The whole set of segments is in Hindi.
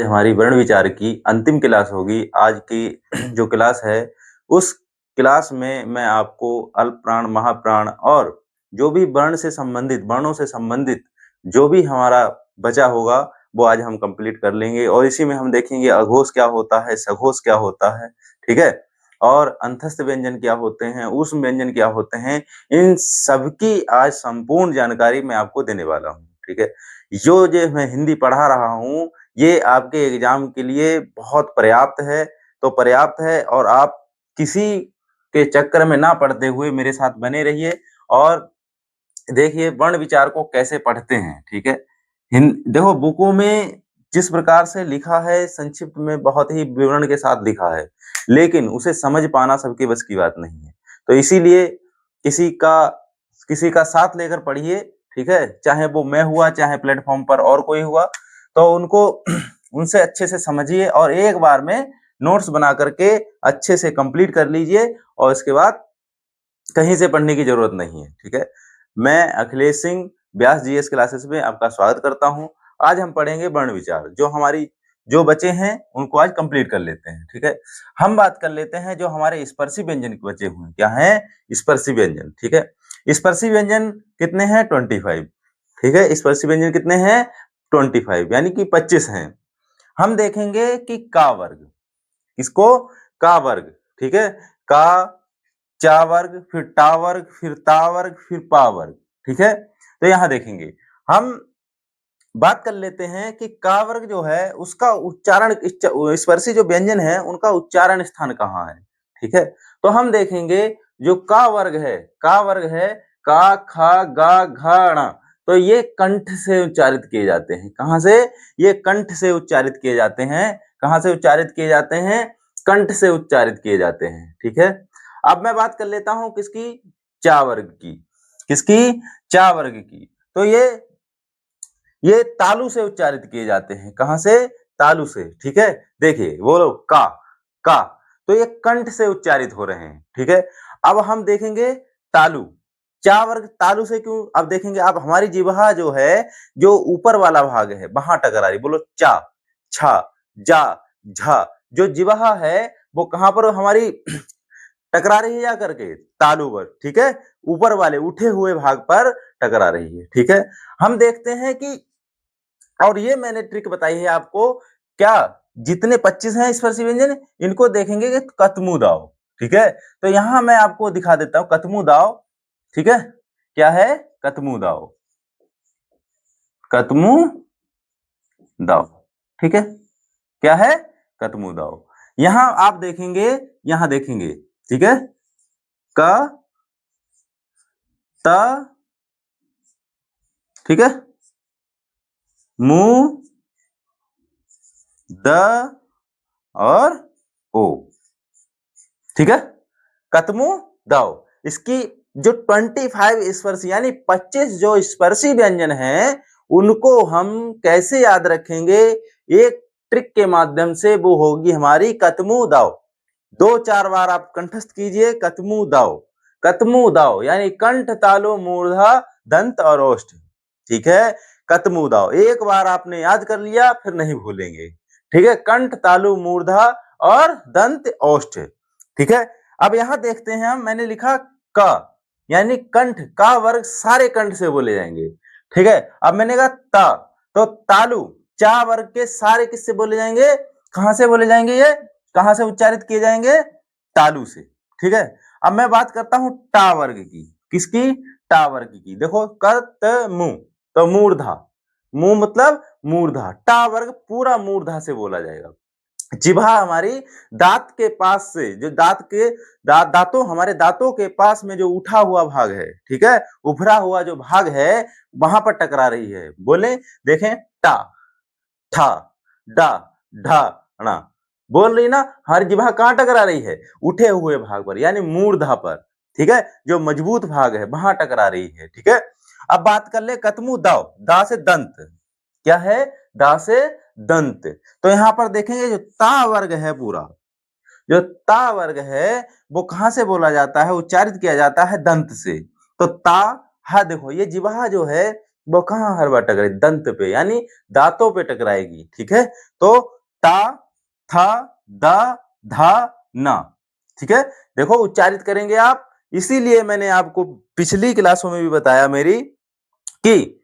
हमारी वर्ण विचार की अंतिम क्लास होगी। आज की जो क्लास है उस क्लास में मैं आपको अल्प प्राण, महाप्राण और जो भी वर्ण से संबंधित, वर्णों से संबंधित जो भी हमारा बचा होगा वो आज हम कंप्लीट कर लेंगे और इसी में हम देखेंगे अघोष क्या होता है, सघोष क्या होता है, ठीक है, और अंतस्थ व्यंजन क्या होते हैं, ऊष्म व्यंजन क्या होते हैं। इन सबकी आज संपूर्ण जानकारी मैं आपको देने वाला हूँ, ठीक है। जो मैं हिंदी पढ़ा रहा हूँ ये आपके एग्जाम के लिए बहुत पर्याप्त है, तो पर्याप्त है और आप किसी के चक्कर में ना पड़ते हुए मेरे साथ बने रहिए और देखिए वर्ण विचार को कैसे पढ़ते हैं, ठीक है। देखो बुकों में जिस प्रकार से लिखा है संक्षिप्त में बहुत ही विवरण के साथ लिखा है, लेकिन उसे समझ पाना सबके बस की बात नहीं है। तो इसीलिए किसी का किसी का साथ लेकर पढ़िए, ठीक है, चाहे वो मैं हुआ, चाहे प्लेटफॉर्म पर और कोई हुआ, तो उनको उनसे अच्छे से समझिए और एक बार में नोट्स बना करके अच्छे से कंप्लीट कर लीजिए और इसके बाद कहीं से पढ़ने की जरूरत नहीं है, ठीक है। मैं अखिलेश सिंह व्यास जीएस क्लासेस में आपका स्वागत करता हूं। आज हम पढ़ेंगे वर्ण विचार। जो बचे हैं उनको आज कंप्लीट कर लेते हैं, ठीक है। हम बात कर लेते हैं जो हमारे स्पर्शी व्यंजन बचे हुए हैं। क्या है? स्पर्शी व्यंजन, ठीक है। स्पर्शी व्यंजन कितने हैं? 25, ठीक है। स्पर्शी व्यंजन कितने हैं? 25 यानी कि 25 हैं। हम देखेंगे कि का वर्ग, इसको का वर्ग, ठीक है, का, चा वर्ग, फिर टा वर्ग, फिर ता वर्ग, फिर पा वर्ग, ठीक है। तो यहां देखेंगे हम बात कर लेते हैं कि का वर्ग जो है उसका उच्चारण, स्पर्शी जो व्यंजन है उनका उच्चारण स्थान कहाँ है, ठीक है। तो हम देखेंगे जो का वर्ग है, का वर्ग है का, खा, गा, घा, णा, तो ये कंठ से उच्चारित किए जाते हैं। कहां से? ये कंठ से उच्चारित किए जाते हैं। कहां से उच्चारित किए जाते हैं? कंठ से उच्चारित किए जाते हैं, ठीक है। अब मैं बात कर लेता हूं किसकी? चा वर्ग की। किसकी? चा वर्ग की। तो ये तालु से उच्चारित किए जाते हैं। कहां से? तालु से, ठीक है। देखिए बोलो का, तो ये कंठ से उच्चारित हो रहे हैं, ठीक है। अब हम देखेंगे तालु, चा वर्ग तालु से क्यों? अब देखेंगे अब हमारी जिह्वा जो है, जो ऊपर वाला भाग है वहां टकरा रही। बोलो चा, छा, जा, झा, जो जिह्वा है वो कहां पर हमारी टकरा रही है? जा करके तालु पर, ठीक है, ऊपर वाले उठे हुए भाग पर टकरा रही है, ठीक है। हम देखते हैं कि, और ये मैंने ट्रिक बताई है आपको, क्या जितने 25 हैं स्पर्शी व्यंजन इनको देखेंगे कि कतमु दाव, ठीक है। तो यहां मैं आपको दिखा देता हूं कतमु दाव, ठीक है। क्या है? कतमु दाव, कतमु दाव, ठीक है। क्या है? कतमु दाव। यहां आप देखेंगे, यहां देखेंगे, ठीक है, क, त, ठीक है, मु, द और ओ, ठीक है। कतमु दाव। इसकी जो 25 स्पर्शी यानी 25 जो स्पर्शी व्यंजन हैं उनको हम कैसे याद रखेंगे? एक ट्रिक के माध्यम से, वो होगी हमारी कतमु दाव। 2-4 बार आप कंठस्थ कीजिए कतमु दाव। कतमु दाव यानी कंठ, तालु, मूर्धा, दंत और ओष्ठ, ठीक है। कतमु दाव एक बार आपने याद कर लिया फिर नहीं भूलेंगे, ठीक है। कंठ, तालु, मूर्धा और दंत, ओष्ठ, ठीक है। अब यहां देखते हैं हम, मैंने लिखा क यानी कंठ, का वर्ग सारे कंठ से बोले जाएंगे, ठीक है। अब मैंने कहा ता, तो तालु, चा वर्ग के सारे किससे बोले जाएंगे? कहां से बोले जाएंगे? ये कहां से उच्चारित किए जाएंगे? तालु से, ठीक है। अब मैं बात करता हूं टा वर्ग की। किसकी? टा वर्ग की। देखो कर्तमु, तो मूर्धा, मु मतलब मूर्धा, टा वर्ग पूरा मूर्धा से बोला जाएगा। जिह्वा हमारी दांत के पास से, जो दांतों, हमारे दांतों के पास में जो उठा हुआ भाग है, ठीक है, उभरा हुआ जो भाग है वहां पर टकरा रही है। बोले, देखें, टा, ठा, डा, ढा, णा, बोल रही ना, हर जिह्वा कहां टकरा रही है? उठे हुए भाग पर यानी मूर्धा पर, ठीक है, जो मजबूत भाग है वहां टकरा रही है, ठीक है। अब बात कर ले कतमु दाव, दा से दंत। क्या है? दा से दंत। तो यहां पर देखेंगे जो ता वर्ग है पूरा, जो ता वर्ग है वो कहां से बोला जाता है, उच्चारित किया जाता है दंत से। तो ता, हा देखो ये जिह्वा जो है वो कहाँ हर बार टकराएगी? दंत पे, यानी दांतों पे टकराएगी। ठीक है, तो ता, था, दा, धा, ना। ठीक है, देखो उच्चारित करेंगे आप। इसीलिए मैंने आपको पिछली क्लासों में भी बताया मेरी कि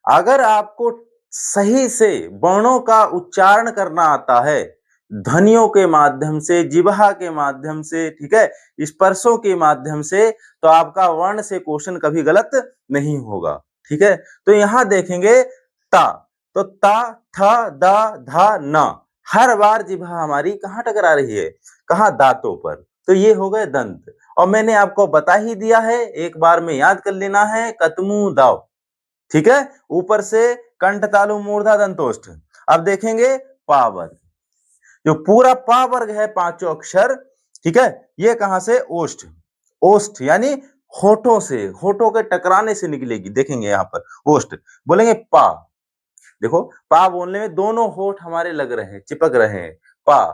अगर आपको सही से वर्णों का उच्चारण करना आता है, ध्वनियों के माध्यम से, जिह्वा के माध्यम से, ठीक है, स्पर्शों के माध्यम से, तो आपका वर्ण से क्वेश्चन कभी गलत नहीं होगा। ठीक है, तो यहां देखेंगे ता, तो ता, था, दा, धा, ना, हर बार जिह्वा हमारी कहां टकरा रही है? कहां? दांतों पर। तो ये हो गए दंत। और मैंने आपको बता ही दिया है, एक बार में याद कर लेना है, कतमू दाव। ठीक है, ऊपर से कंठ तालु मूर्धा दंतोष्ठ। अब देखेंगे पा वर्ग, जो पूरा पा वर्ग है, पांचों अक्षर। ठीक है, ये कहां से? ओष्ठ। ओष्ठ यानी होठों से, होठों के टकराने से निकलेगी। देखेंगे यहां पर ओष्ठ, बोलेंगे पा। देखो पा बोलने में दोनों होठ हमारे लग रहे हैं, चिपक रहे हैं। पा,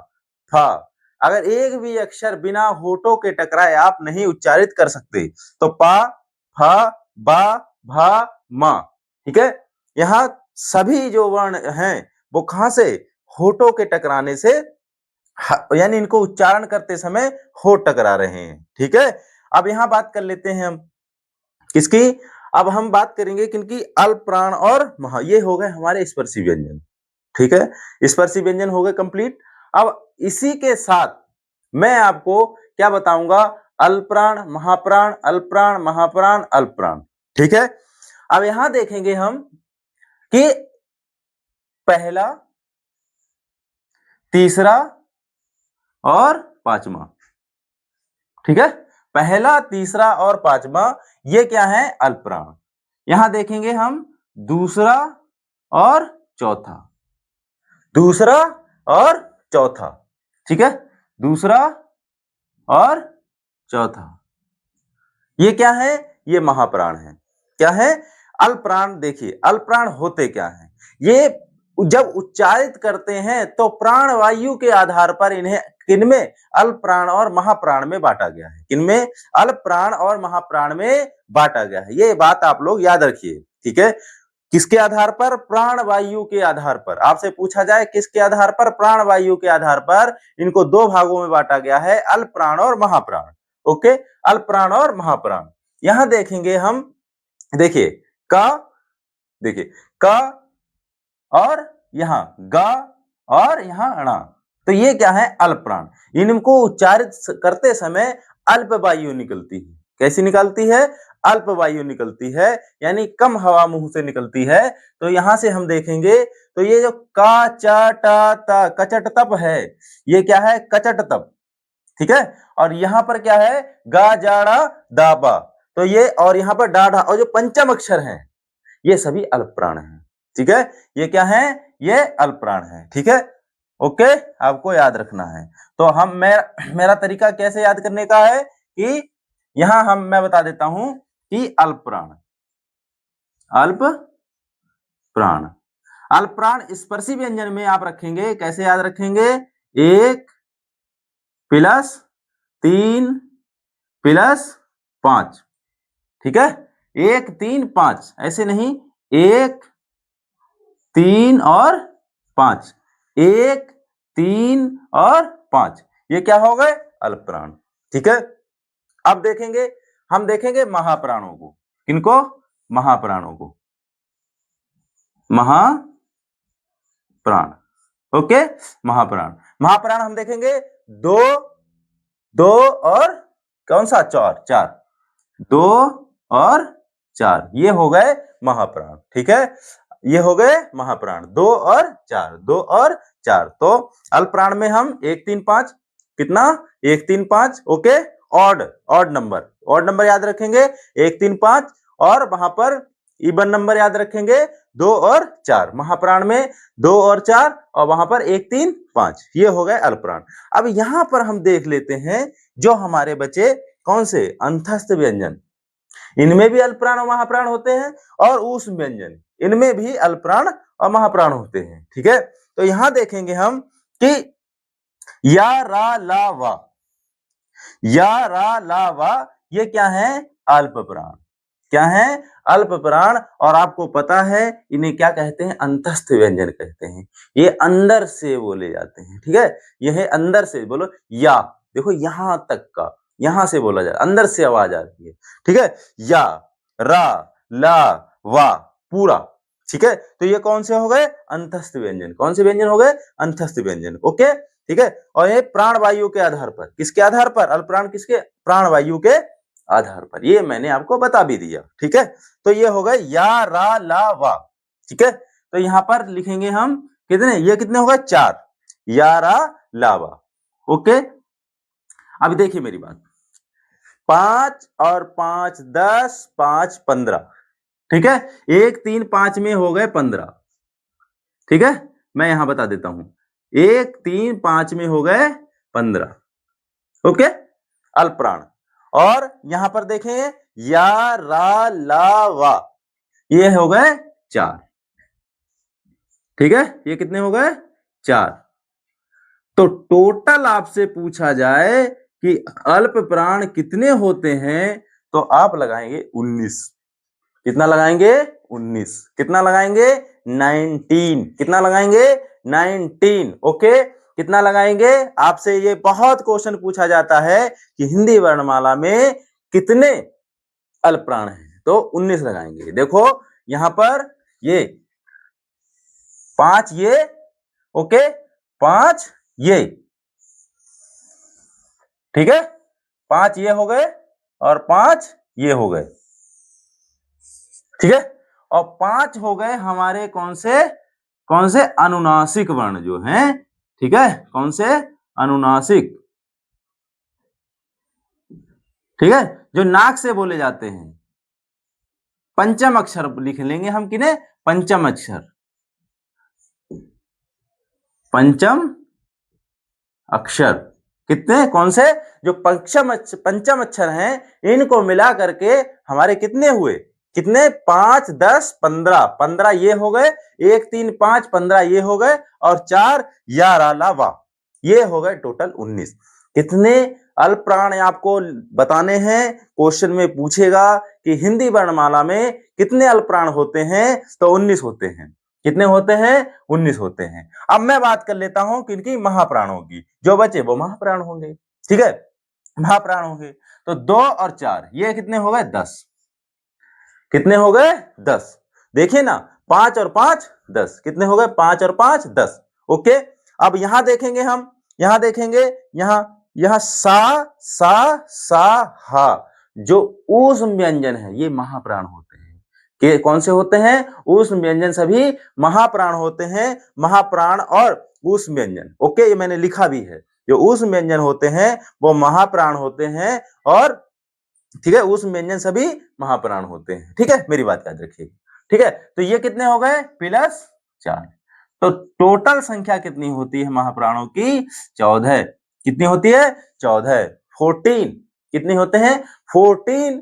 फा। अगर एक भी अक्षर बिना होठों के टकराए आप नहीं उच्चारित कर सकते, तो पा, फा, बा, भा, मा। ठीक है, यहाँ सभी जो वर्ण हैं वो कहां से? होठों के टकराने से, यानी इनको उच्चारण करते समय होठ टकरा रहे हैं। ठीक है, अब यहां बात कर लेते हैं हम किसकी? अब हम बात करेंगे किनकी? अल्प प्राण और महा। ये हो गए हमारे स्पर्शी व्यंजन। ठीक है, स्पर्शी व्यंजन हो गए कंप्लीट। अब इसी के साथ मैं आपको क्या बताऊंगा? अल्पप्राण, महाप्राण, अल्पप्राण, महाप्राण, अल्पप्राण। ठीक है, अब यहां देखेंगे हम कि पहला, तीसरा और पांचवा। ठीक है, पहला, तीसरा और पांचवा ये क्या है? अल्पप्राण। यहां देखेंगे हम दूसरा और चौथा, दूसरा और चौथा। ठीक है, दूसरा और चौथा, ये क्या है? ये महाप्राण है। क्या है? अल्पप्राण। देखिए अल्पप्राण होते क्या है? ये जब उच्चारित करते हैं तो प्राण वायु के आधार पर इन्हें किनमें? अल्पप्राण और महाप्राण में बांटा गया है। किनमें? अल्पप्राण और महाप्राण में बांटा गया है। ये बात आप लोग याद रखिए। ठीक है, किसके आधार पर? प्राण वायु के आधार पर। आपसे पूछा जाए किसके आधार पर? प्राण वायु के आधार पर इनको दो भागों में बांटा गया है, अल्पप्राण और महाप्राण। ओके, अल्पप्राण और महाप्राण। यहां देखेंगे हम, देखिए का, देखिए का और यहां गा और यहां अणा, तो ये क्या है? अल्पप्राण। इनको उच्चारित करते समय अल्प वायु निकलती है। कैसी निकलती है? अल्प वायु निकलती है, यानी कम हवा मुंह से निकलती है। तो यहां से हम देखेंगे तो ये जो का, चा, टा, ता, कचट तप है, ये क्या है? कचट तप। ठीक है, और यहां पर क्या है? गा, जाड़ा, दाबा। तो ये, और यहां पर डाढ़ा, और जो पंचम अक्षर हैं ये सभी अल्पप्राण हैं। ठीक है, ये क्या है? ये अल्पप्राण है। ठीक है, ओके, आपको याद रखना है। तो हम मेरा तरीका कैसे याद करने का है कि यहां मैं बता देता हूं कि अल्पप्राण, अल्प प्राण, अल्पप्राण स्पर्शी व्यंजन में आप रखेंगे, कैसे याद रखेंगे? 1+3+5। ठीक है, 1, 3, 5, ऐसे नहीं, 1, 3 और 5, 1, 3 और 5, ये क्या हो गए? अल्पप्राण। ठीक है, अब देखेंगे, हम देखेंगे महाप्राणों को। किनको? महाप्राणों को, महाप्राण। ओके, महाप्राण, महाप्राण हम देखेंगे दो, दो और कौन सा? चार, चार, दो और चार, ये हो गए महाप्राण। ठीक है, ये हो गए महाप्राण, दो और चार, दो और चार। तो अल्पप्राण में हम 1, 3, 5, कितना? 1, 3, 5। Okay, odd, odd number, odd number याद रखेंगे 1, 3, 5, और वहां पर इवन नंबर याद रखेंगे 2 और 4। महाप्राण में 2 और 4, और वहां पर 1, 3, 5, ये हो गए अल्पप्राण। अब यहां पर हम देख लेते हैं जो हमारे बचे कौन से? अंतस्थ व्यंजन, इनमें भी अल्पप्राण और महाप्राण होते हैं, और ऊष्म व्यंजन, इनमें भी अल्पप्राण और महाप्राण होते हैं। ठीक है, तो यहां देखेंगे हम कि या, रा, ला, वा, या, रा, ला, वा, ये क्या है? अल्पप्राण। क्या है? अल्प प्राण। और आपको पता है इन्हें क्या कहते हैं? अंतस्थ व्यंजन कहते हैं। ये अंदर से बोले जाते हैं, ठीक है? यह अंदर से बोलो या, देखो यहां तक का, यहां से बोला जाए, अंदर से आवाज आती है, ठीक है? या, रा, ला, वा, पूरा, ठीक है? तो ये कौन से हो गए? अंतस्थ व्यंजन। कौन से व्यंजन हो गए? अंतस्थ व्यंजन। ओके, ठीक है? और ये प्राण वायु के आधार पर, किसके आधार पर? अल्पप्राण किसके? प्राण वायु के आधार पर। ये मैंने आपको बता भी दिया, ठीक है? तो ये हो गए या, रा, ला, वा, ठीक है? तो यहां पर लिखेंगे हम कितने? ये कितने हो गए? 4। या, रा, ला, वा। ओके, अब देखिए मेरी बात। 5 और 5 10, 5 15, ठीक है? 1 3 5 में हो गए 15, ठीक है? मैं यहां बता देता हूं, 1 3 5 में हो गए 15, ओके, अल्पप्राण। और यहां पर देखें या, रा, ला, वा, ये हो गए 4, ठीक है? ये कितने हो गए? 4। तो टोटल आपसे पूछा जाए कि अल्प प्राण कितने होते हैं, तो आप लगाएंगे 19। कितना लगाएंगे? 19। कितना लगाएंगे? 19। कितना लगाएंगे? 19। ओके, कितना लगाएंगे? आपसे ये बहुत क्वेश्चन पूछा जाता है कि हिंदी वर्णमाला में कितने अल्प प्राण हैं, तो 19 लगाएंगे। देखो यहां पर ये 5 ये, ओके, 5 ये, ठीक है? 5 ये हो गए और 5 ये हो गए, ठीक है? और 5 हो गए हमारे कौन से? कौन से? अनुनासिक वर्ण जो हैं, ठीक है? कौन से? अनुनासिक, ठीक है? जो नाक से बोले जाते हैं। पंचम अक्षर लिख लेंगे हम, किन्हें? पंचम अक्षर, पंचम अक्षर। कितने? कौन से? जो पंचम अक्षर हैं, इनको मिला करके हमारे कितने हुए? कितने? 5 10 15, 15 ये हो गए, 1 3 5 15 ये हो गए, और 4 या, रा, ला, वा, ये हो गए टोटल 19। कितने अल्प प्राण आपको बताने हैं? क्वेश्चन में पूछेगा कि हिंदी वर्णमाला में कितने अल्प प्राण होते हैं, तो 19 होते हैं। कितने होते हैं? 19 होते हैं। अब मैं बात कर लेता हूं किनकी? महाप्राणों की। जो बचे वो महाप्राण होंगे, ठीक है? महाप्राण होंगे। तो 2 और 4 ये कितने हो गए? 10। कितने हो गए? 10। देखिए ना, 5 और 5 10। कितने हो गए? 5 और 5 10। ओके, अब यहां देखेंगे हम, यहां देखेंगे, यहां यहां सा हा, जो ऊष्म व्यंजन है, ये महाप्राण होते हैं। कि कौन से होते हैं? ऊष्म व्यंजन सभी महाप्राण होते हैं। महाप्राण और ऊष्म व्यंजन, ओके, ये मैंने लिखा भी है। जो ऊष्म व्यंजन होते हैं वो महाप्राण होते हैं, और ठीक है, ऊष्म व्यंजन सभी महाप्राण होते हैं, ठीक है? मेरी बात याद रखिए, ठीक है? तो ये कितने हो गए? प्लस 4। तो टोटल संख्या कितनी होती है महाप्राणों की? 14। कितनी होती है? 14। 14। कितने होते हैं? 14,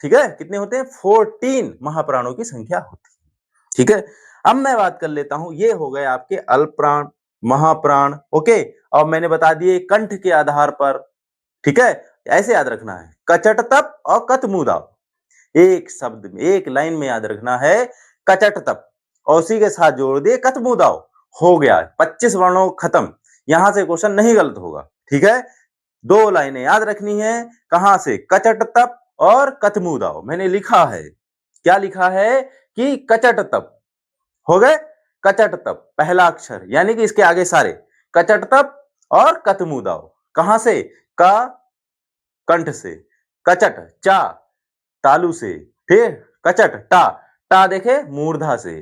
ठीक है? कितने होते हैं? 14 महाप्राणों की संख्या होती है, ठीक है? अब मैं बात कर लेता हूं, ये हो गए आपके अल्प प्राण, महाप्राण, ओके। और मैंने बता दिए कंठ के आधार पर, ठीक है? ऐसे याद रखना है, कचट तप और कतमुदाव। एक शब्द में, एक लाइन में याद रखना है, कचट तप, और उसी के साथ जोड़ दिए कतमुदाव, हो गया 25 वर्णों खत्म। यहां से क्वेश्चन नहीं गलत होगा, ठीक है? 2 लाइनें याद रखनी है, कहां से? कचट तप और कतमुदाव। मैंने लिखा है, क्या लिखा है? कि कचट तप हो गए, कचट तप पहला अक्षर, यानी कि इसके आगे सारे, कचट तप और कतमुदाव। कहां से? का कंठ से, कचट चा तालु से, फिर कचट टा, टा देखे मूर्धा से,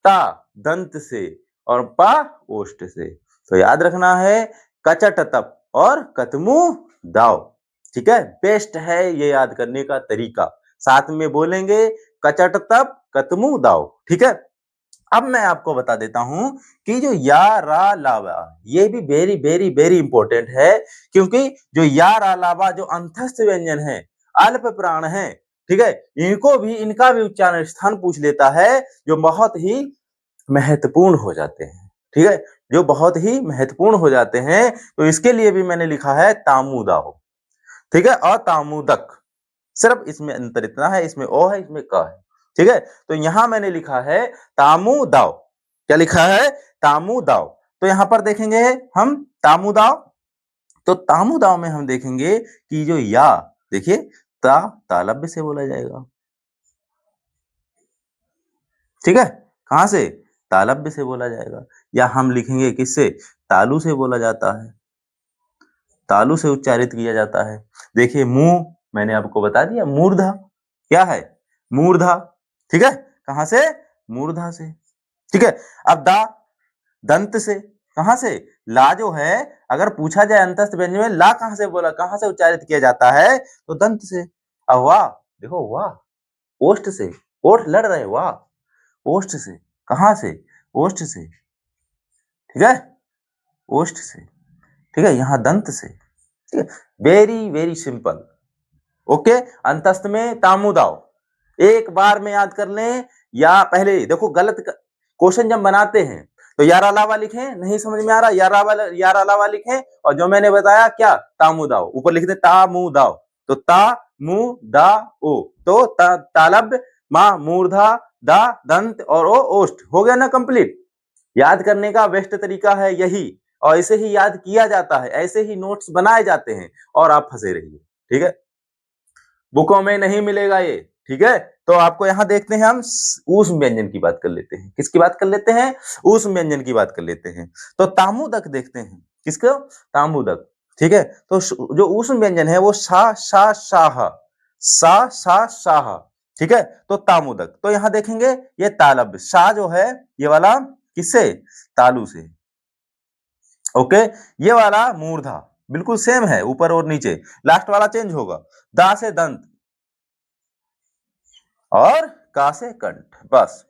ता दंत से, और पा ओष्ठ से। तो याद रखना है कचट तप और कतमु दाव, ठीक है? बेस्ट है ये याद करने का तरीका। साथ में बोलेंगे कचट तप कतमु दाव, ठीक है? अब मैं आपको बता देता हूं कि जो या, रा, लावा, ये भी वेरी वेरी वेरी इंपॉर्टेंट है, क्योंकि जो या, रा, लावा जो अंतस्थ व्यंजन है, अल्प प्राण है, ठीक है? इनको भी, इनका भी उच्चारण स्थान पूछ लेता है, जो बहुत ही महत्वपूर्ण हो जाते हैं, ठीक है? जो बहुत ही महत्वपूर्ण हो जाते हैं। तो इसके लिए भी मैंने लिखा है तामुदाव, ठीक है? और तामुदक, सिर्फ इसमें अंतर इतना है, इसमें ओ है, इसमें क है। ठीक है, तो यहां मैंने लिखा है तामू दाव। क्या लिखा है? तामू दाव। तो यहां पर देखेंगे हम तामू दाव, तो तामू दाव में हम देखेंगे कि जो या, देखिए तालव्य से बोला जाएगा। ठीक है, कहां से? तालव्य से बोला जाएगा। या हम लिखेंगे किससे? तालु से बोला जाता है, तालु से उच्चारित किया जाता है। देखिए मुंह, मैंने आपको बता दिया मूर्धा। क्या है? मूर्धा। ठीक है, कहां से? मूर्धा से। ठीक है, अब दा, दंत से। कहां से? ला जो है, अगर पूछा जाए अंतस्थ व्यंजन में ला कहां से बोला, कहां से उच्चारित किया जाता है, तो दंत से। अब वाह, देखो वाह, ओष्ठ से, ओठ लड़ रहे, वाह, ओष्ठ से। कहां से? ओष्ठ से। ठीक है, ओष्ठ से। ठीक है, यहां दंत से। ठीक है, वेरी वेरी सिंपल। ओके, अंतस्थ में तामुदाव एक बार में याद कर लें। या पहले देखो, गलत क्वेश्चन जब बनाते हैं तो यार अलावा लिखें, नहीं समझ में आ रहा यार अलावा लिखें, और जो मैंने बताया क्या, तामुदाव ऊपर लिख दे, तामुदाव। तो ता मु दा ओ, तो तालब्य, मा मूर्धा, दा दंत, और ओ ओष्ठ। हो गया ना कंप्लीट। याद करने का बेस्ट तरीका है यही, और ऐसे ही याद किया जाता है, ऐसे ही नोट्स बनाए जाते हैं, और आप फंसे रहिए। ठीक है, बुकों में नहीं मिलेगा ये। ठीक है, तो आपको यहां देखते हैं, हम ऊष्म व्यंजन की बात कर लेते हैं। किसकी बात कर लेते हैं? ऊष्म व्यंजन की बात कर लेते हैं। तो तामुदक देखते हैं, किसको? तामुदक। ठीक है, तो जो ऊष्म व्यंजन है वो सा सा शाह, सा सा शाह। ठीक है, तो तामुदक। तो यहां देखेंगे ये तालब्य, सा जो है ये वाला किससे? तालु से। ओके, ये वाला मूर्धा, बिल्कुल सेम है, ऊपर और नीचे, लास्ट वाला चेंज होगा। दा से दंत, और का से कंठ। बस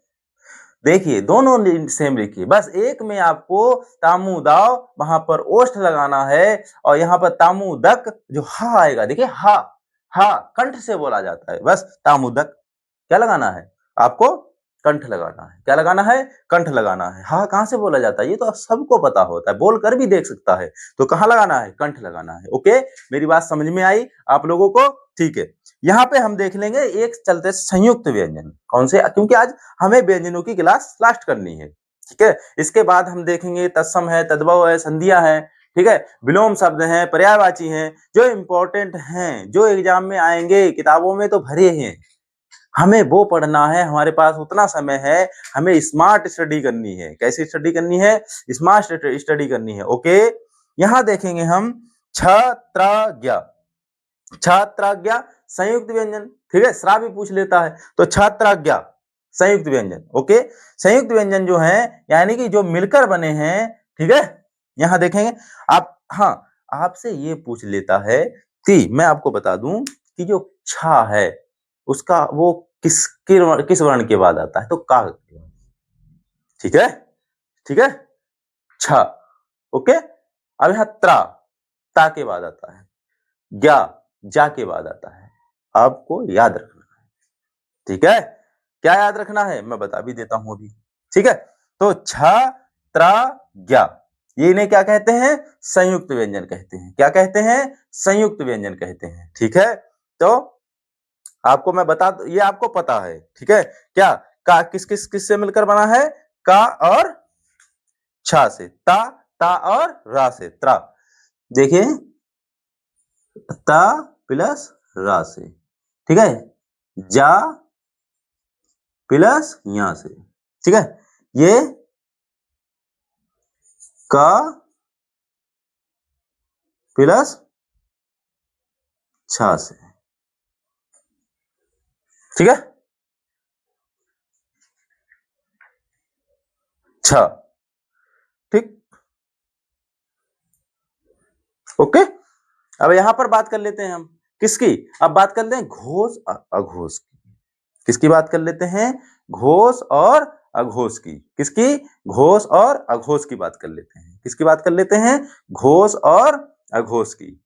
देखिए, दोनों सेम लिखिए, बस एक में आपको तामुदाव वहां पर ओष्ठ लगाना है, और यहाँ पर तामुदक जो हा आएगा, देखिए हा, हा कंठ से बोला जाता है। बस तामुदक क्या लगाना है आपको? कंठ लगाना है। क्या लगाना है? कंठ लगाना है। हाँ, कहां से बोला जाता है ये तो सबको पता होता है, बोल कर भी देख सकता है। तो कहां लगाना है? कंठ लगाना है। ओके, मेरी बात समझ में आई आप लोगों को? ठीक है, यहाँ पे हम देख लेंगे एक चलते संयुक्त व्यंजन, कौन से, क्योंकि आज हमें व्यंजनों की क्लास लास्ट करनी है। ठीक है, इसके बाद हम देखेंगे तत्सम है, तद्भव है, संधियां है। ठीक है, विलोम शब्द हैं, पर्यायवाची हैं, जो इंपॉर्टेंट हैं, जो एग्जाम में आएंगे, किताबों में तो भरे हैं, हमें वो पढ़ना है। हमारे पास उतना समय है, हमें स्मार्ट स्टडी करनी है। कैसी स्टडी करनी है? स्मार्ट स्टडी करनी है। ओके, यहां देखेंगे हम छात्राज्ञा, छात्राज्ञा संयुक्त व्यंजन। ठीक है, श्रा भी पूछ लेता है, तो छात्राज्ञा संयुक्त व्यंजन। ओके, संयुक्त व्यंजन जो है यानी कि जो मिलकर बने हैं। ठीक है, यहां देखेंगे आप। हाँ, आपसे ये पूछ लेता है कि मैं आपको बता दूं कि जो छा है उसका वो किस वर्ण के बाद आता है, तो का। ठीक है, ठीक है, छ। ओके, अब यहां त्रा, ता के बाद आता है, ज्ञा, जा के बाद आता है। आपको याद रखना है। ठीक है, क्या याद रखना है मैं बता भी देता हूं अभी। ठीक है, तो छ त्रा ज्ञा, ये इन्हें क्या कहते हैं? संयुक्त व्यंजन कहते हैं। क्या कहते हैं? संयुक्त व्यंजन कहते हैं। ठीक है, तो आपको मैं बता, ये आपको पता है। ठीक है, क्या का किस किस किस से मिलकर बना है? का और छा से, ता और रा से, त्रा। देखिए, ता प्लस रा से। ठीक है, जा प्लस यहां से। ठीक है, ये का प्लस छा से। ठीक है, छ। ठीक, ओके, अब यहां पर बात कर लेते हैं हम किसकी? अब बात करते हैं घोष अघोष की। किसकी बात कर लेते हैं? घोष और अघोष की। किसकी? घोष और अघोष की बात कर लेते हैं। किसकी बात कर लेते हैं? घोष और अघोष की।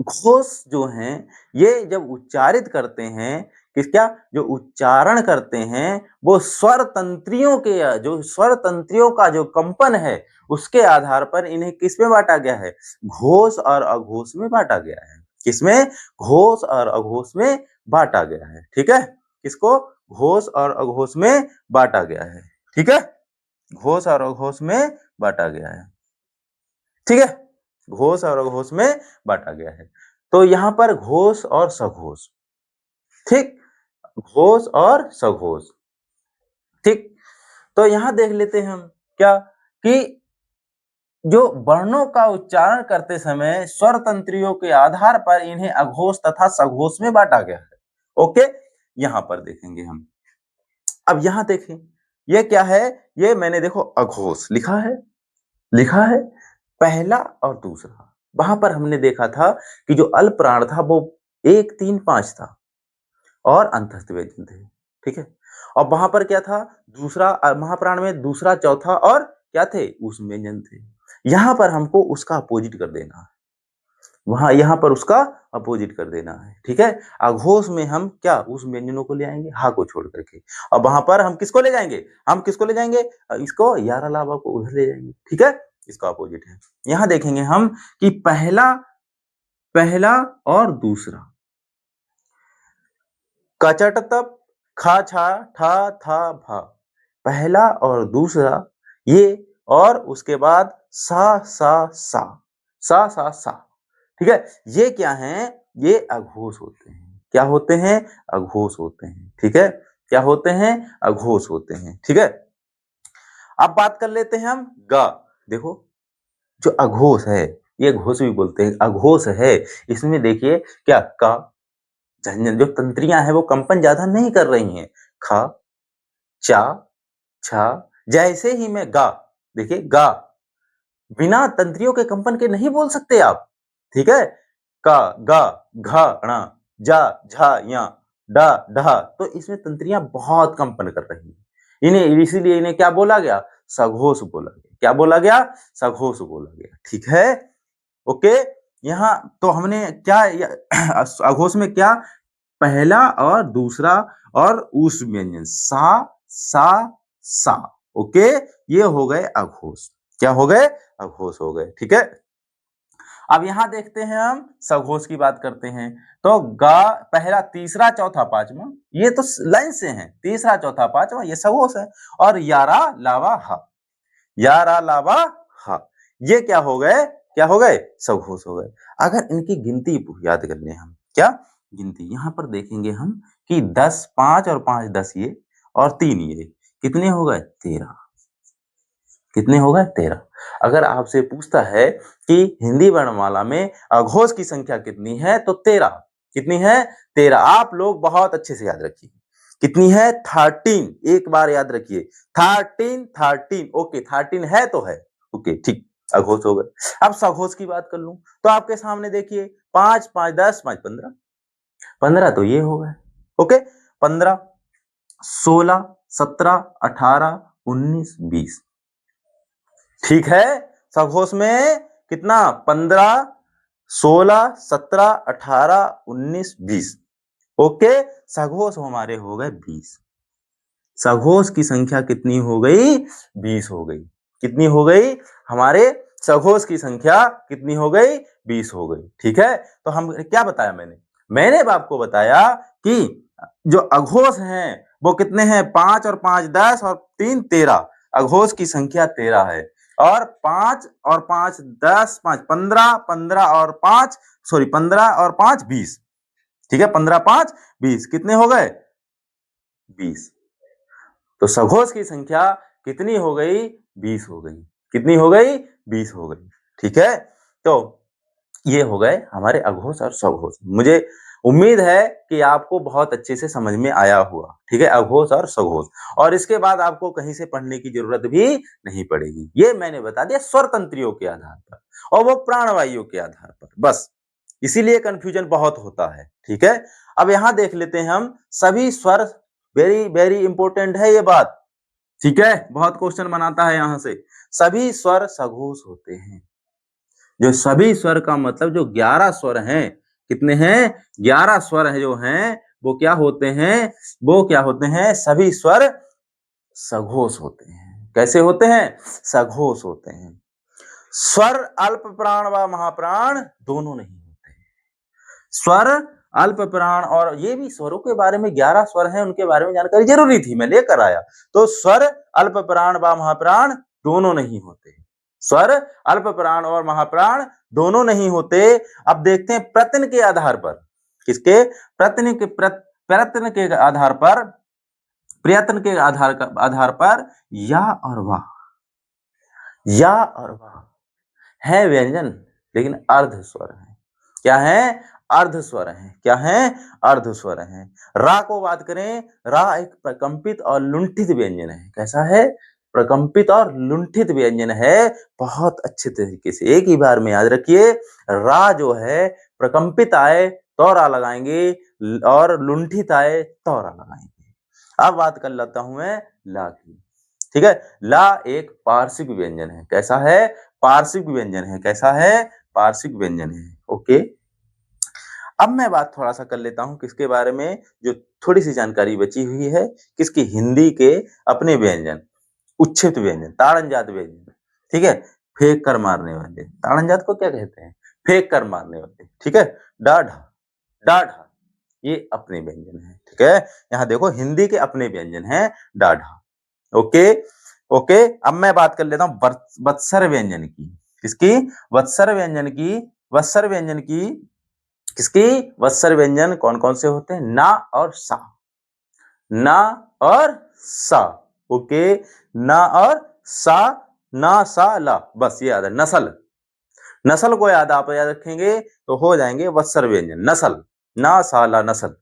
घोष जो हैं ये जब उच्चारित करते हैं, किस क्या, जो उच्चारण करते हैं वो स्वर तंत्रियों के, जो स्वर तंत्रियों का जो कंपन है उसके आधार पर इन्हें किस में बांटा गया है? घोष और अघोष में बांटा गया है। किसमें? घोष और अघोष में बांटा गया है। ठीक है, किसको? घोष और अघोष में बांटा गया है। ठीक है, घोष और अघोष में बांटा गया है। ठीक है, घोष और अघोष में बांटा गया है। तो यहां पर घोष और सघोष, ठीक, घोष और सघोष, ठीक। तो यहां देख लेते हैं हम क्या कि जो वर्णों का उच्चारण करते समय स्वर तंत्रियों के आधार पर इन्हें अघोष तथा सघोष में बांटा गया है। ओके, यहां पर देखेंगे हम। अब यहां देखें, ये क्या है? ये मैंने देखो अघोष लिखा है, लिखा है पहला और दूसरा। वहां पर हमने देखा था कि जो अल्प प्राण था वो 1 3 5 था और अंतस्थ व्यंजन थे। ठीक है, और वहां पर क्या था? दूसरा महाप्राण में दूसरा चौथा और क्या थे? ऊष्म व्यंजन थे। यहां पर हमको उसका अपोजिट कर देना है, वहां यहां पर उसका अपोजिट कर देना है। ठीक है, अघोष में हम क्या उस व्यंजनों को ले आएंगे, हा को छोड़ करके, और वहां पर हम किसको ले जाएंगे? हम किसको ले जाएंगे? इसको यारा लावा को उधर ले जाएंगे। ठीक है, इसका अपोजिट है। यहां देखेंगे हम कि पहला, पहला और दूसरा, कचट तप, खा छा ठा था भा, पहला और दूसरा ये, और उसके बाद सा सा सा, सा सा सा। ठीक है, ये क्या हैं? ये अघोष होते हैं। क्या होते हैं? अघोष होते हैं। ठीक है, क्या होते हैं? अघोष होते हैं। ठीक है, अब बात कर लेते हैं हम ग। देखो, जो अघोष है, ये घोष भी बोलते हैं, अघोष है, इसमें देखिए क्या का झंझन, जो तंत्रियां हैं वो कंपन ज्यादा नहीं कर रही हैं। ख, चा, छा, जैसे ही मैं गा, देखिए गा, बिना तंत्रियों के कंपन के नहीं बोल सकते आप। ठीक है, का, गा, घा, णा, जा, झा, या, डा, ढा, तो इसमें तंत्रियां बहुत कंपन कर रही हैं। इन्हें इसीलिए इन्हें क्या बोला गया? सघोष बोला गया। क्या बोला गया? सघोष बोला गया। ठीक है, ओके। यहाँ तो हमने क्या अघोष में क्या? पहला और दूसरा और उस व्यंजन सा सा सा। ओके, ये हो गए अघोष। क्या हो गए? अघोष हो गए। ठीक है, अब यहां देखते हैं हम सघोष की बात करते हैं। तो गा पहला, तीसरा, चौथा, पांचवा, ये तो लाइन से हैं, तीसरा चौथा पांचवा ये सघोष है। और यारा लावा हा, यारा लावा हा, ये क्या हो गए? क्या हो गए? सघोष हो गए। अगर इनकी गिनती याद कर लें हम, क्या गिनती? यहां पर देखेंगे हम कि 10, 5 और 5 10 ये, और 3 ये, कितने हो गए? 13। कितने हो गए? 13। अगर आपसे पूछता है कि हिंदी वर्णमाला में अघोष की संख्या कितनी है, तो 13। कितनी है? 13। आप लोग बहुत अच्छे से याद रखिए, कितनी है? 13। एक बार याद रखिए, 13 13। ओके, 13 है तो है। ओके, ठीक, अघोष हो गए। अब सघोष की बात कर लूं तो आपके सामने देखिए 5 5 10 5 15, 15 तो ये हो गए। ओके, 15, 16, 17, 18, 19, 20। ठीक है, सघोष में कितना? 15, 16, 17, 18, 19, 20। ओके, सघोष हमारे हो गए 20। सघोष की संख्या कितनी हो गई? 20 हो गई। कितनी हो गई? हमारे सघोष की संख्या कितनी हो गई? 20 हो गई। ठीक है, तो हम क्या बताया मैंने? मैंने आपको बताया कि जो अघोष हैं वो कितने हैं? 5 और 5 10 और 3 13। अघोष की संख्या 13 है। और 5 और 5 10, 5 15, 15 और 5 सॉरी 15 और 5 20। ठीक है, 15 5 20, कितने हो गए? 20। तो सघोष की संख्या कितनी हो गई? 20 हो गई। कितनी हो गई? 20 हो गई। ठीक है, तो ये हो गए हमारे अघोष और सघोष। मुझे उम्मीद है कि आपको बहुत अच्छे से समझ में आया हुआ। ठीक है, अघोष और सघोष, और इसके बाद आपको कहीं से पढ़ने की जरूरत भी नहीं पड़ेगी। ये मैंने बता दिया स्वर तंत्रियों के आधार पर और वो प्राणवायु के आधार पर, बस इसीलिए कंफ्यूजन बहुत होता है। ठीक है, अब यहां देख लेते हैं हम सभी स्वर, वेरी वेरी इंपॉर्टेंट है ये बात। ठीक है, बहुत क्वेश्चन बनाता है यहां से। सभी स्वर सघोष होते हैं। जो सभी स्वर का मतलब जो 11 स्वर हैं, कितने हैं? 11 स्वर है जो हैं वो क्या होते हैं? वो क्या होते हैं? सभी स्वर सघोष होते हैं। कैसे होते हैं? सघोष होते हैं। स्वर अल्प प्राण व महाप्राण दोनों नहीं होते। स्वर, अल्प प्राण, और ये भी स्वरों के बारे में 11 स्वर हैं, उनके बारे में जानकारी जरूरी थी, मैं लेकर आया। तो स्वर, अल्प प्राण व महाप्राण दोनों नहीं होते। स्वर, अल्प प्राण और महाप्राण दोनों नहीं होते। अब देखते हैं प्रत्यय के आधार पर, किसके? प्रत्यय के आधार पर, प्रयत्न के आधार पर या और वाह, या और वाह है व्यंजन, लेकिन अर्ध स्वर है। क्या है? अर्ध स्वर है। क्या है? अर्ध स्वर है। रा को बात करें, रा एक प्रकंपित और लुंठित व्यंजन है। कैसा है? प्रकंपित और लुंठित व्यंजन है। बहुत अच्छे तरीके से एक ही बार में याद रखिए, रा जो है प्रकंपित आए तो रा लगाएंगे, और लुंठित आए तो रा लगाएंगे। अब बात कर लेता हूं मैं ला की। ठीक है, ला एक पार्श्विक व्यंजन है। कैसा है? पार्श्विक व्यंजन है। कैसा है? पार्श्विक व्यंजन है। ओके, अब मैं बात थोड़ा सा कर लेता हूं किसके बारे में, जो थोड़ी सी जानकारी बची हुई है, किसकी? हिंदी के अपने व्यंजन, उच्छित व्यंजन, ताड़नजात व्यंजन। ठीक है, फेंक कर मारने वाले, ताड़नजात को क्या कहते हैं? फेंक कर मारने वाले। ठीक है, डाढ़ा, डाढ़ा, ये अपने व्यंजन है। ठीक है, यहाँ देखो हिंदी के अपने व्यंजन है डाढ़ा। ओके, ओके, अब मैं बात कर लेता हूं वत्सर व्यंजन की। किसकी? वत्सर व्यंजन की। वत्सर व्यंजन की किसकी? वत्सर व्यंजन कौन कौन से होते हैं? ना और सा, ना और सा। ओके, ना और सा, ना सा ला, बस ये याद है। नस्ल, नस्ल को आप याद रखेंगे तो हो जाएंगे वत्सर व्यंजन। नस्ल, ना सा ला, नस्ल।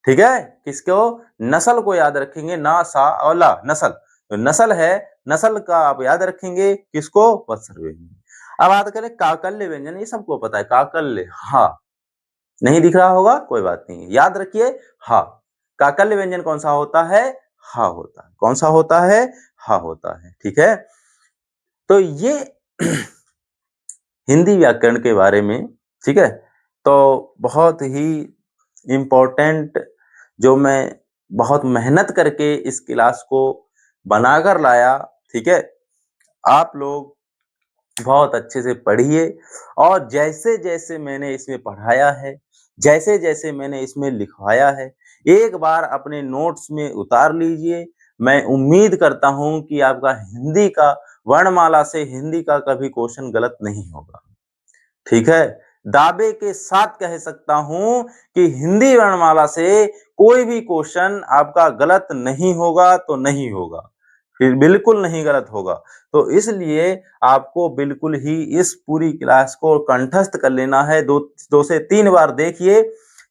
ठीक है, किसको? नस्ल को याद रखेंगे, ना सा और ला, नस्ल। तो नस्ल है, नस्ल का आप याद रखेंगे किसको? वत्सर व्यंजन। अब बात करें काकल्य व्यंजन, ये सबको पता है काकल्य, हाँ, नहीं दिख रहा होगा, कोई बात नहीं, याद रखिए। हाँ, काकल्य व्यंजन कौन सा होता है? हा होता है। कौन सा होता है? हा होता है। ठीक है, तो ये हिंदी व्याकरण के बारे में। ठीक है, तो बहुत ही इम्पोर्टेंट, जो मैं बहुत मेहनत करके इस क्लास को बनाकर लाया। ठीक है, आप लोग बहुत अच्छे से पढ़िए, और जैसे जैसे मैंने इसमें पढ़ाया है, जैसे जैसे मैंने इसमें लिखवाया है, एक बार अपने नोट्स में उतार लीजिए। मैं उम्मीद करता हूं कि आपका हिंदी का, वर्णमाला से हिंदी का कभी क्वेश्चन गलत नहीं होगा। ठीक है, दावे के साथ कह सकता हूं कि हिंदी वर्णमाला से कोई भी क्वेश्चन आपका गलत नहीं होगा, तो नहीं होगा, फिर बिल्कुल नहीं गलत होगा। तो इसलिए आपको बिल्कुल ही इस पूरी क्लास को कंठस्थ कर लेना है। दो से तीन बार देखिए,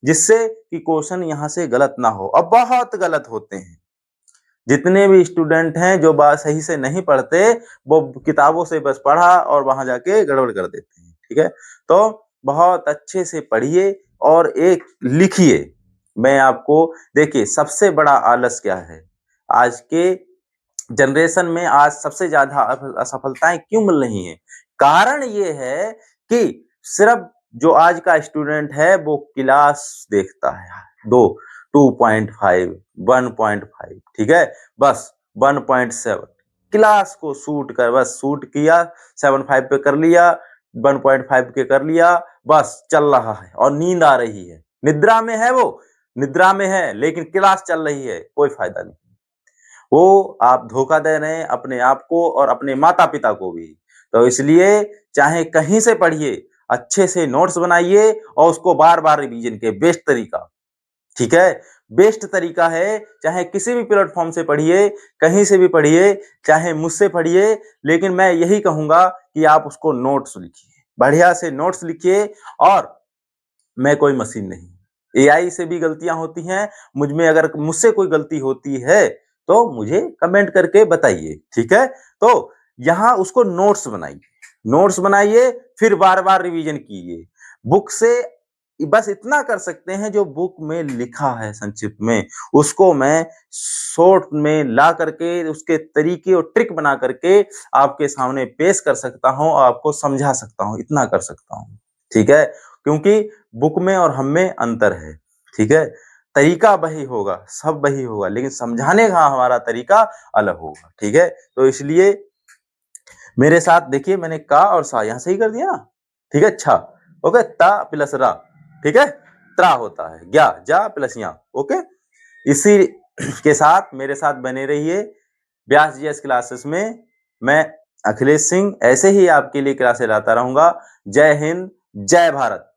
जिससे कि क्वेश्चन यहाँ से गलत ना हो। अब बहुत गलत होते हैं, जितने भी स्टूडेंट हैं जो बात सही से नहीं पढ़ते, वो किताबों से बस पढ़ा और वहां जाके गड़बड़ कर देते हैं। ठीक है, तो बहुत अच्छे से पढ़िए और एक लिखिए। मैं आपको, देखिए, सबसे बड़ा आलस क्या है आज के जनरेशन में? आज सबसे ज्यादा असफलताएं क्यों मिल रही हैं? कारण ये है कि सिर्फ जो आज का स्टूडेंट है वो क्लास देखता है, दो 2.5, 1.5, ठीक है, बस 1.7 क्लास को शूट कर, बस शूट किया, 7.5 पे कर लिया, 1.5 के कर लिया, बस चल रहा है, और नींद आ रही है, निद्रा में है, वो निद्रा में है, लेकिन क्लास चल रही है, कोई फायदा नहीं। वो आप धोखा दे रहे हैं अपने आप को और अपने माता पिता को भी। तो इसलिए चाहे कहीं से पढ़िए, अच्छे से नोट्स बनाइए और उसको बार बार रिवीजन के, बेस्ट तरीका। ठीक है, बेस्ट तरीका है, चाहे किसी भी प्लेटफॉर्म से पढ़िए, कहीं से भी पढ़िए, चाहे मुझसे पढ़िए, लेकिन मैं यही कहूंगा कि आप उसको नोट्स लिखिए, बढ़िया से नोट्स लिखिए। और मैं कोई मशीन नहीं, एआई से भी गलतियां होती हैं, मुझ में अगर मुझसे कोई गलती होती है तो मुझे कमेंट करके बताइए। ठीक है, तो यहाँ उसको नोट्स बनाइए, नोट्स बनाइए, फिर बार बार रिवीजन कीजिए। बुक से बस इतना कर सकते हैं, जो बुक में लिखा है संक्षिप्त में, उसको मैं शॉर्ट में ला करके उसके तरीके और ट्रिक बना करके आपके सामने पेश कर सकता हूं और आपको समझा सकता हूं, इतना कर सकता हूं। ठीक है, क्योंकि बुक में और हम में अंतर है। ठीक है, तरीका वही होगा, सब वही होगा, लेकिन समझाने का हमारा तरीका अलग होगा। ठीक है, तो इसलिए मेरे साथ देखिए, मैंने का और सा यहां सही कर दिया ना। ठीक है, अच्छा, ओके, ता प्लस रा। ठीक है, त्रा होता है, ज्ञा, जा प्लस या। ओके, इसी के साथ मेरे साथ बने रहिए व्यास जीएस क्लासेस में। मैं अखिलेश सिंह ऐसे ही आपके लिए क्लासेस लाता रहूंगा। जय हिंद, जय भारत।